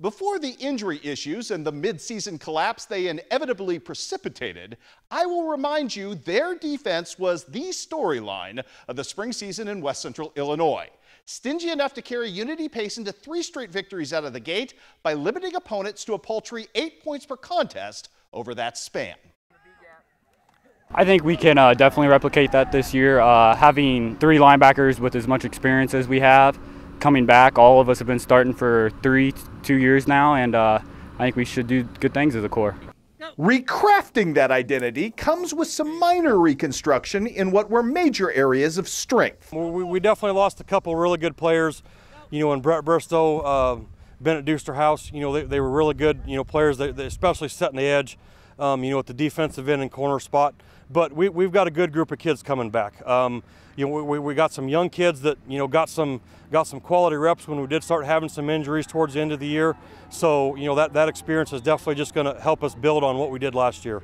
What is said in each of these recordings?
Before the injury issues and the mid-season collapse they inevitably precipitated, I will remind you their defense was the storyline of the spring season in West Central Illinois. Stingy enough to carry Unity Payson to 3 straight victories out of the gate by limiting opponents to a paltry 8 points per contest over that span. I think we can definitely replicate that this year. Having 3 linebackers with as much experience as we have coming back, all of us have been starting for 2 years now, and I think we should do good things as a core. Recrafting that identity comes with some minor reconstruction in what were major areas of strength. We definitely lost a couple really good players, in Brett Bristow, Bennett Dusterhouse. They were really good, players, that especially setting the edge, at the defensive end and corner spot. But we've got a good group of kids coming back. We got some young kids that got some quality reps when we did start having some injuries towards the end of the year. So that experience is definitely just going to help us build on what we did last year.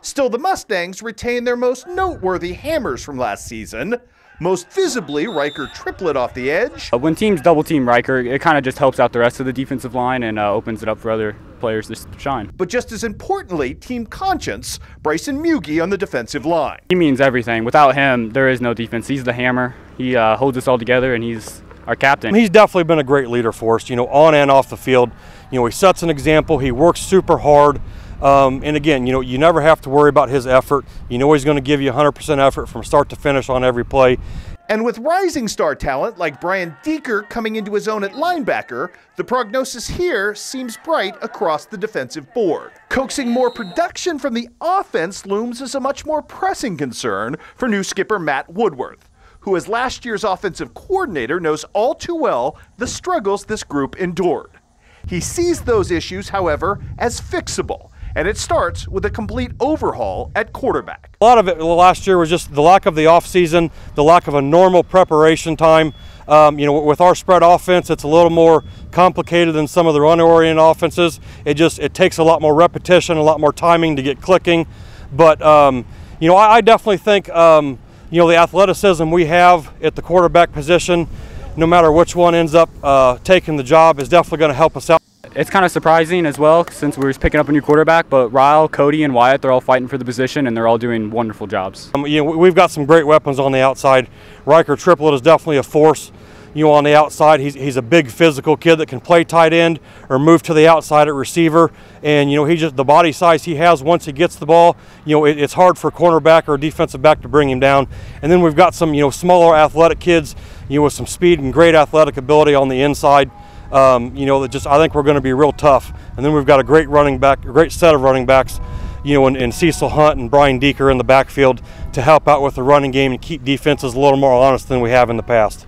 Still, the Mustangs retain their most noteworthy hammers from last season. Most visibly, Riker triplet off the edge. When teams double team Riker, it kind of just helps out the rest of the defensive line and opens it up for other players to shine. But just as importantly, team conscience, Bryson Mugie on the defensive line. He means everything. Without him, there is no defense. He's the hammer. He holds us all together, and he's our captain. He's definitely been a great leader for us, on and off the field. He sets an example. He works super hard. And again, you never have to worry about his effort. He's going to give you 100% effort from start to finish on every play. And with rising star talent like Brian Deeker coming into his own at linebacker, the prognosis here seems bright across the defensive board. Coaxing more production from the offense looms as a much more pressing concern for new skipper Matt Woodworth, who as last year's offensive coordinator knows all too well the struggles this group endured. He sees those issues, however, as fixable. And it starts with a complete overhaul at quarterback. A lot of it last year was just the lack of the offseason, the lack of a normal preparation time. With our spread offense, it's a little more complicated than some of the run-oriented offenses. It takes a lot more repetition, a lot more timing to get clicking. But I definitely think the athleticism we have at the quarterback position, no matter which one ends up taking the job, is definitely going to help us out. It's kind of surprising as well, since we're picking up a new quarterback, but Ryle, Cody, and Wyatt, they're all fighting for the position, and they're all doing wonderful jobs. We've got some great weapons on the outside. Riker Triplet is definitely a force, on the outside. He's a big physical kid that can play tight end or move to the outside at receiver. And, the body size he has once he gets the ball, it's hard for a cornerback or a defensive back to bring him down. And then we've got some, smaller athletic kids, with some speed and great athletic ability on the inside. I think we're going to be real tough. And then we've got a great set of running backs, in Cecil Hunt and Brian Deeker in the backfield to help out with the running game and keep defenses a little more honest than we have in the past.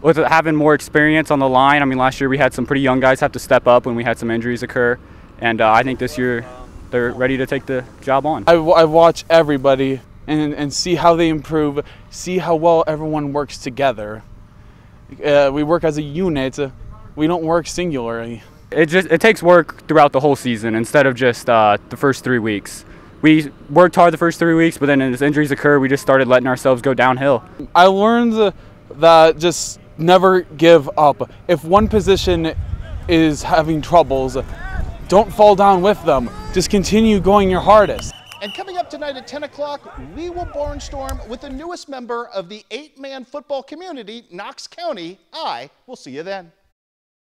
With having more experience on the line, last year we had some pretty young guys have to step up when we had some injuries occur. And I think this year they're ready to take the job on. I watch everybody and see how they improve, see how well everyone works together. We work as a unit. We don't work singularly. It takes work throughout the whole season instead of just the first 3 weeks. We worked hard the first 3 weeks, but then as injuries occur, we just started letting ourselves go downhill. I learned that just never give up. If one position is having troubles, don't fall down with them. Just continue going your hardest. And coming up tonight at 10 o'clock, we will barnstorm with the newest member of the 8-man football community, Knox County. I will see you then.